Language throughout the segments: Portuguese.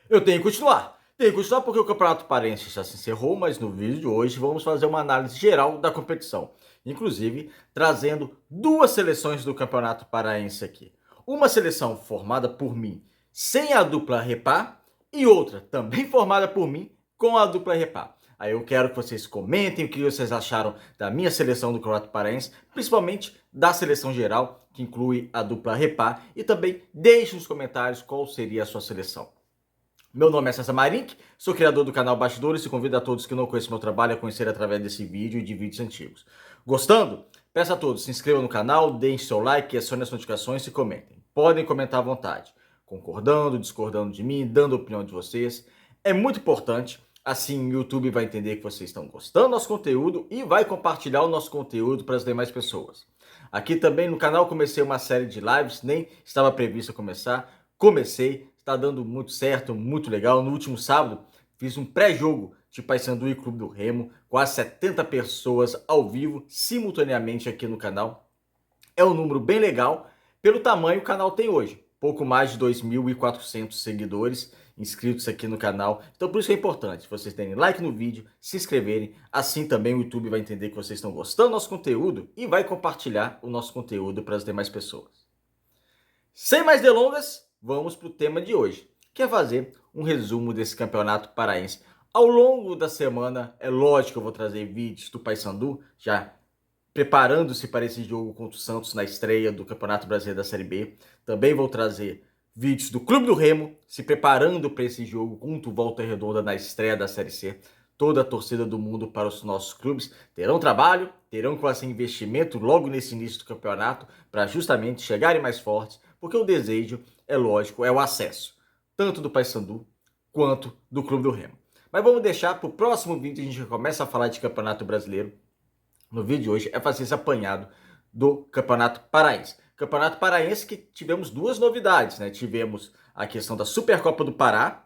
Eu tenho que continuar. Tenho que continuar porque o Campeonato Paraense já se encerrou, mas no vídeo de hoje vamos fazer uma análise geral da competição. Inclusive, trazendo duas seleções do Campeonato Paraense aqui. Uma seleção formada por mim sem a dupla Repá e outra também formada por mim com a dupla Repá. Aí eu quero que vocês comentem o que vocês acharam da minha seleção do Campeonato Paraense, principalmente da seleção geral, que inclui a dupla Repá, e também deixe nos comentários qual seria a sua seleção. Meu nome é César Marink, sou criador do canal Bastidores e convido a todos que não conhecem meu trabalho a conhecer através desse vídeo e de vídeos antigos. Gostando? Peço a todos, se inscrevam no canal, deixem seu like, acionem as notificações e comentem. Podem comentar à vontade, concordando, discordando de mim, dando a opinião de vocês. É muito importante, assim o YouTube vai entender que vocês estão gostando do nosso conteúdo e vai compartilhar o nosso conteúdo para as demais pessoas. Aqui também no canal comecei uma série de lives, nem estava previsto começar, comecei. Tá dando muito certo, muito legal. No último sábado, fiz um pré-jogo de Paysandu e Clube do Remo, quase 70 pessoas ao vivo, simultaneamente aqui no canal. É um número bem legal, pelo tamanho que o canal tem hoje. Pouco mais de 2.400 seguidores inscritos aqui no canal. Então por isso é importante vocês terem like no vídeo, se inscreverem. Assim também o YouTube vai entender que vocês estão gostando do nosso conteúdo e vai compartilhar o nosso conteúdo para as demais pessoas. Sem mais delongas, vamos para o tema de hoje, que é fazer um resumo desse campeonato paraense. Ao longo da semana, é lógico que eu vou trazer vídeos do Paysandu, já preparando-se para esse jogo contra o Santos na estreia do Campeonato Brasileiro da Série B. Também vou trazer vídeos do Clube do Remo, se preparando para esse jogo contra o Volta Redonda na estreia da Série C. Toda a torcida do mundo para os nossos clubes terão trabalho, terão que fazer investimento logo nesse início do campeonato para justamente chegarem mais fortes, porque o desejo, é lógico, é o acesso, tanto do Paysandu quanto do Clube do Remo. Mas vamos deixar para o próximo vídeo, a gente começa a falar de Campeonato Brasileiro. No vídeo de hoje é fazer esse apanhado do Campeonato Paraense. Campeonato Paraense que tivemos duas novidades, né? Tivemos a questão da Supercopa do Pará,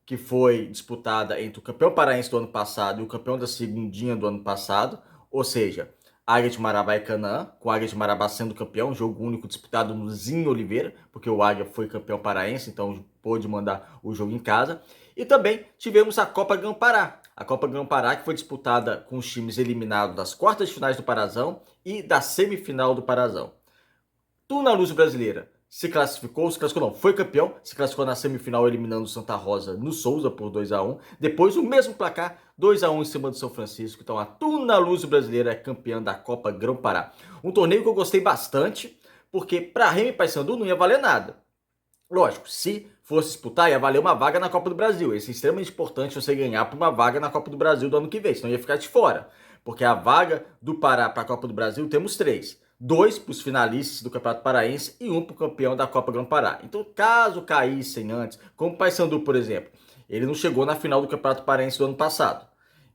que foi disputada entre o campeão paraense do ano passado e o campeão da segundinha do ano passado, ou seja, Águia de Marabá e Canaã, com a Águia de Marabá sendo campeão, jogo único disputado no Zinho Oliveira, porque o Águia foi campeão paraense, então pôde mandar o jogo em casa. E também tivemos a Copa Grão-Pará. A Copa Grão-Pará que foi disputada com os times eliminados das quartas de finais do Parazão e da semifinal do Parazão. Tuna Luz Brasileira se classificou não, foi campeão, se classificou na semifinal eliminando o Santa Rosa no Souza por 2-1. Depois o mesmo placar, 2-1 em cima do São Francisco. Então a Tuna Luz Brasileira é campeã da Copa Grão-Pará. Um torneio que eu gostei bastante, porque para Remo e Paysandu não ia valer nada. Lógico, se fosse disputar, ia valer uma vaga na Copa do Brasil. Isso é extremamente importante você ganhar por uma vaga na Copa do Brasil do ano que vem, senão ia ficar de fora. Porque a vaga do Pará para a Copa do Brasil temos três. Dois para os finalistas do Campeonato Paraense e um para o campeão da Copa Grão-Pará. Então, caso caíssem antes, como o Paysandu, por exemplo, ele não chegou na final do Campeonato Paraense do ano passado.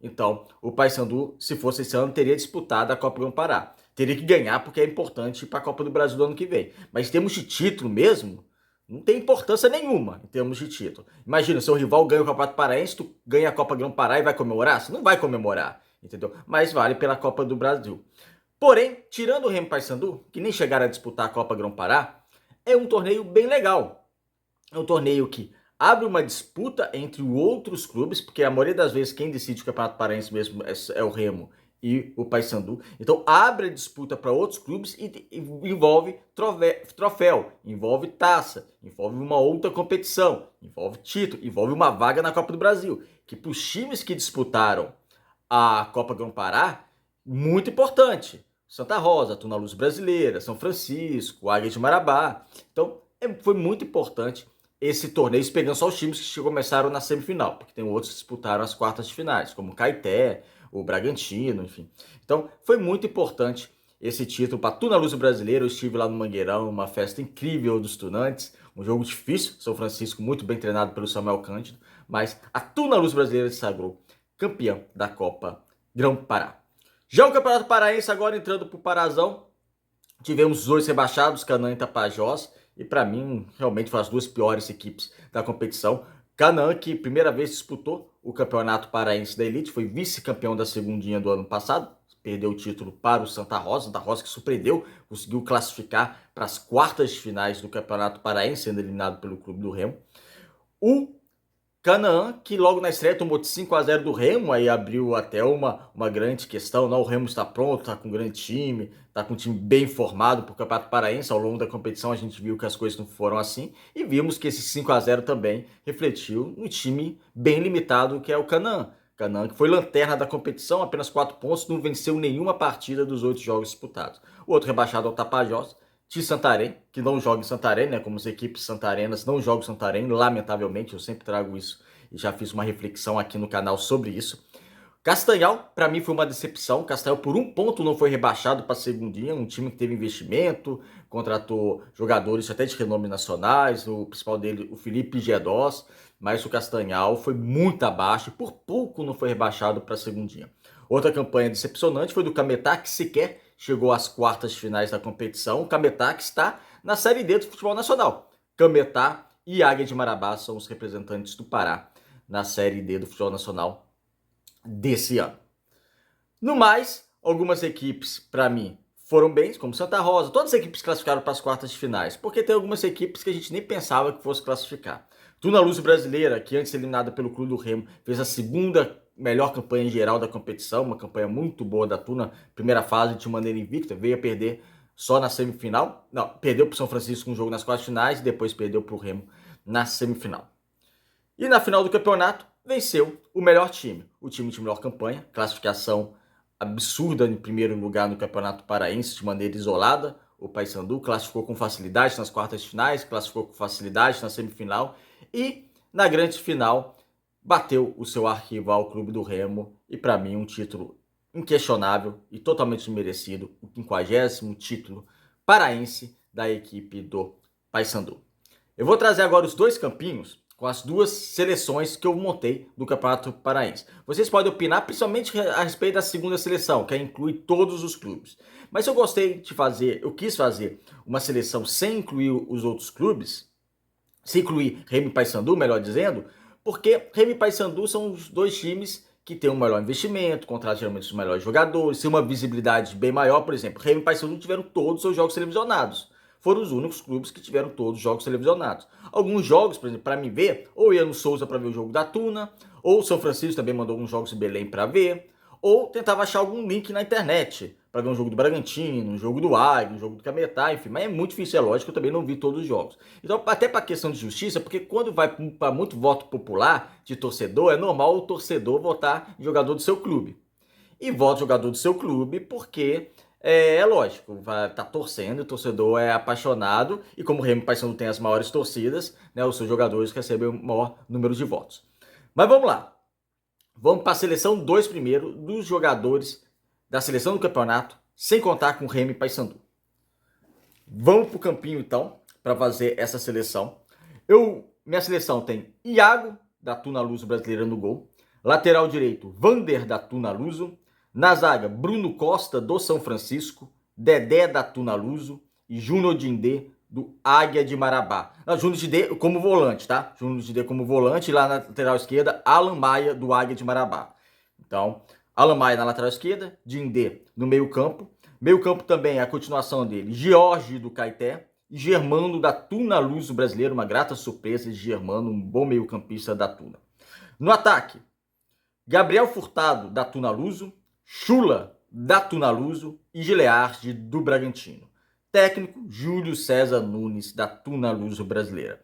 Então, o Paysandu, se fosse esse ano, teria disputado a Copa Grão-Pará. Teria que ganhar porque é importante para a Copa do Brasil do ano que vem. Mas em termos de título mesmo, não tem importância nenhuma em termos de título. Imagina, seu rival ganha o Campeonato Paraense, tu ganha a Copa Grão-Pará e vai comemorar? Você não vai comemorar, entendeu? Mas vale pela Copa do Brasil. Porém, tirando o Remo Paysandu, que nem chegaram a disputar a Copa Grão-Pará, é um torneio bem legal. É um torneio que abre uma disputa entre outros clubes, porque a maioria das vezes quem decide o Campeonato Paraense mesmo é o Remo e o Paysandu. Então abre a disputa para outros clubes e envolve troféu, envolve taça, envolve uma outra competição, envolve título, envolve uma vaga na Copa do Brasil, que para os times que disputaram a Copa Grão-Pará, muito importante. Santa Rosa, Tuna Luz Brasileira, São Francisco, Águia de Marabá. Então foi muito importante esse torneio, pegando só os times que começaram na semifinal, porque tem outros que disputaram as quartas de finais, como o Caeté, o Bragantino, enfim. Então, foi muito importante esse título para a Tuna Luz Brasileira. Eu estive lá no Mangueirão, uma festa incrível dos tunantes, um jogo difícil, São Francisco muito bem treinado pelo Samuel Cândido, mas a Tuna Luz Brasileira se sagrou campeão da Copa Grão-Pará. Já o Campeonato Paraense, agora entrando para o Parazão, tivemos os dois rebaixados, Canaã e Tapajós, e para mim, realmente foram as duas piores equipes da competição. Canaã, que primeira vez disputou o Campeonato Paraense da Elite, foi vice-campeão da segundinha do ano passado, perdeu o título para o Santa Rosa que surpreendeu, conseguiu classificar para as quartas de finais do Campeonato Paraense, sendo eliminado pelo Clube do Remo. O Canaã, que logo na estreia tomou de 5-0 do Remo, aí abriu até uma grande questão. Não, o Remo está pronto, está com um grande time, está com um time bem formado para o Campeonato Paraense. Ao longo da competição a gente viu que as coisas não foram assim e vimos que esse 5-0 também refletiu no time bem limitado que é o Canaã. Canaã, que foi lanterna da competição, apenas 4 pontos, não venceu nenhuma partida dos 8 jogos disputados. O outro rebaixado é o Tapajós, de Santarém, que não joga em Santarém, né? Como as equipes santarenas não jogam em Santarém, lamentavelmente, eu sempre trago isso e já fiz uma reflexão aqui no canal sobre isso. Castanhal, para mim, foi uma decepção. Castanhal, por um ponto, não foi rebaixado para a segundinha. Um time que teve investimento, contratou jogadores até de renome nacionais, o principal dele, o Felipe Gedós, mas o Castanhal foi muito abaixo e por pouco não foi rebaixado para a segundinha. Outra campanha decepcionante foi do Cametá, que sequer chegou às quartas de finais da competição. O Cametá que está na Série D do futebol nacional. Cametá e Águia de Marabá são os representantes do Pará na Série D do futebol nacional desse ano. No mais, algumas equipes, para mim, foram bem, como Santa Rosa. Todas as equipes classificaram para as quartas de finais, porque tem algumas equipes que a gente nem pensava que fosse classificar. Tuna Luz Brasileira, que antes eliminada pelo Clube do Remo, fez a segunda melhor campanha em geral da competição, uma campanha muito boa da Tuna, primeira fase de maneira invicta, veio a perder só na semifinal, não, perdeu para o São Francisco um jogo nas quartas finais e depois perdeu para o Remo na semifinal. E na final do campeonato, venceu o melhor time, o time de melhor campanha, classificação absurda em primeiro lugar no Campeonato Paraense de maneira isolada. O Paysandu classificou com facilidade nas quartas de finais, classificou com facilidade na semifinal e na grande final bateu o seu arquival Clube do Remo e para mim um título inquestionável e totalmente merecido, o 50º título paraense da equipe do Paysandu. Eu vou trazer agora os dois campinhos com as duas seleções que eu montei do Campeonato Paraense. Vocês podem opinar principalmente a respeito da segunda seleção, que inclui todos os clubes. Mas eu quis fazer uma seleção sem incluir os outros clubes, sem incluir Remo e Paysandu, melhor dizendo, porque Remo e Paysandu são os dois times que têm um melhor investimento, contratam geralmente os melhores jogadores, têm uma visibilidade bem maior. Por exemplo, Remo e Paysandu tiveram todos os seus jogos televisionados. Foram os únicos clubes que tiveram todos os jogos televisionados. Alguns jogos, por exemplo, para me ver, ou ia no Souza para ver o jogo da Tuna, ou o São Francisco também mandou alguns jogos em Belém para ver, ou tentava achar algum link na internet para ver um jogo do Bragantino, um jogo do Águia, um jogo do Cametá, enfim. Mas é muito difícil, é lógico, eu também não vi todos os jogos. Então, até para questão de justiça, porque quando vai para muito voto popular de torcedor, é normal o torcedor votar em jogador do seu clube. E vota jogador do seu clube porque é lógico, vai tá torcendo, o torcedor é apaixonado e como o Remo e o Paysandu tem as maiores torcidas, né, os seus jogadores recebem o maior número de votos. Mas vamos lá. Vamos para a seleção 2 primeiro dos jogadores da seleção do campeonato, sem contar com o Remo e Paysandu. Vamos para o campinho então, para fazer essa seleção. Minha seleção tem Iago, da Tuna Luso Brasileira no gol. Lateral direito, Vander, da Tuna Luso. Na zaga, Bruno Costa, do São Francisco. Dedé, da Tuna Luso. E Júnior Dindê, do Águia de Marabá. Não, Júnior Dindê como volante, tá? Júnior Dindê como volante. E lá na lateral esquerda, Alan Maia, do Águia de Marabá. Então, Alan Maia na lateral esquerda. Dindê no meio campo. Meio campo também, a continuação dele, Jorge, do Caeté. E Germano, da Tuna Luso Brasileira. Uma grata surpresa de Germano, um bom meio campista da Tuna. No ataque, Gabriel Furtado, da Tuna Luso. Chula, da Tuna Luso. E Gileard, do Bragantino. Técnico, Júlio César Nunes, da Tuna Luso Brasileira.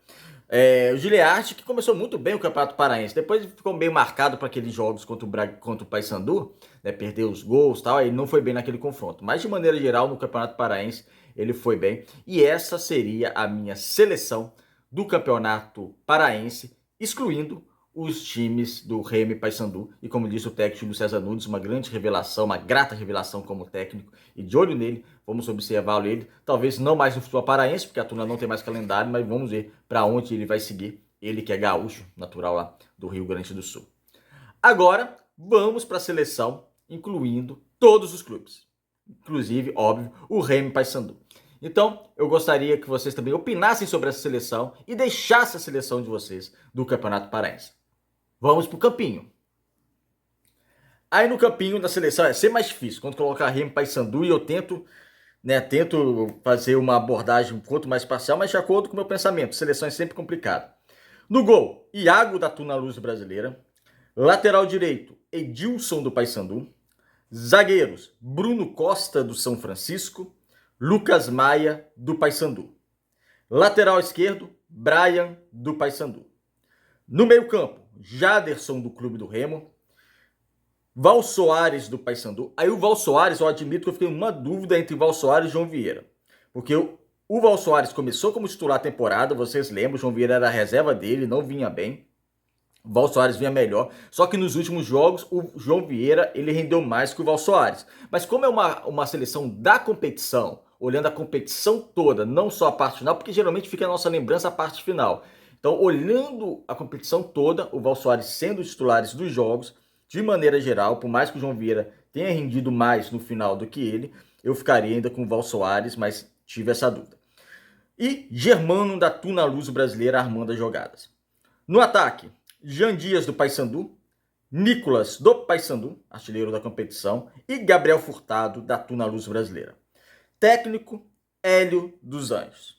O Gileard, que começou muito bem o Campeonato Paraense, depois ficou meio marcado para aqueles jogos contra o Paysandu, né, perdeu os gols e tal, aí não foi bem naquele confronto. Mas de maneira geral, no Campeonato Paraense, ele foi bem. E essa seria a minha seleção do Campeonato Paraense, excluindo os times do Remo e Paysandu. E como disse o técnico Júlio César Nunes, uma grande revelação, uma grata revelação como técnico. E de olho nele, vamos observá-lo ele. Talvez não mais no futebol paraense, porque a Tuna não tem mais calendário, mas vamos ver para onde ele vai seguir. Ele que é gaúcho, natural lá do Rio Grande do Sul. Agora, vamos para a seleção, incluindo todos os clubes. Inclusive, óbvio, o Remo e Paysandu. Então, eu gostaria que vocês também opinassem sobre essa seleção e deixassem a seleção de vocês do Campeonato Paraense. Vamos pro campinho. Aí no campinho da seleção é sempre mais difícil. Quando colocar Remo e Paysandu e eu tento fazer uma abordagem um pouco mais parcial, mas de acordo com o meu pensamento. Seleção é sempre complicado. No gol, Iago da Tuna Luz Brasileira. Lateral direito, Edilson do Paysandu. Zagueiros, Bruno Costa do São Francisco. Lucas Maia do Paysandu. Lateral esquerdo, Brian do Paysandu. No meio-campo, Jaderson do Clube do Remo. Val Soares do Paysandu. Aí o Val Soares, eu admito que eu fiquei uma dúvida entre Val Soares e João Vieira. Porque o Val Soares começou como titular a temporada, vocês lembram, o João Vieira era a reserva dele, não vinha bem. O Val Soares vinha melhor, só que nos últimos jogos o João Vieira ele rendeu mais que o Val Soares. Mas como é uma seleção da competição, olhando a competição toda, não só a parte final, porque geralmente fica a nossa lembrança a parte final. Então, olhando a competição toda, o Val Soares sendo os titulares dos jogos, de maneira geral, por mais que o João Vieira tenha rendido mais no final do que ele, eu ficaria ainda com o Val Soares, mas tive essa dúvida. E Germano da Tuna Luz Brasileira armando as jogadas. No ataque, Jean Dias do Paysandu, Nicolas do Paysandu, artilheiro da competição, e Gabriel Furtado da Tuna Luz Brasileira. Técnico, Hélio dos Anjos.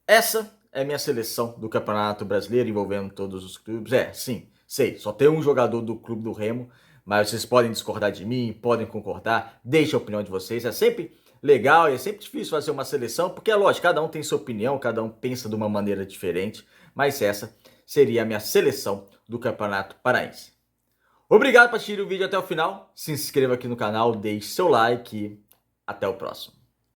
Essa é minha seleção do Campeonato Brasileiro, envolvendo todos os clubes. Sim, sei, só tem um jogador do Clube do Remo, mas vocês podem discordar de mim, podem concordar, deixem a opinião de vocês. É sempre legal e é sempre difícil fazer uma seleção, porque é lógico, cada um tem sua opinião, cada um pensa de uma maneira diferente, mas essa seria a minha seleção do Campeonato Paraense. Obrigado por assistir o vídeo até o final, se inscreva aqui no canal, deixe seu like e até o próximo.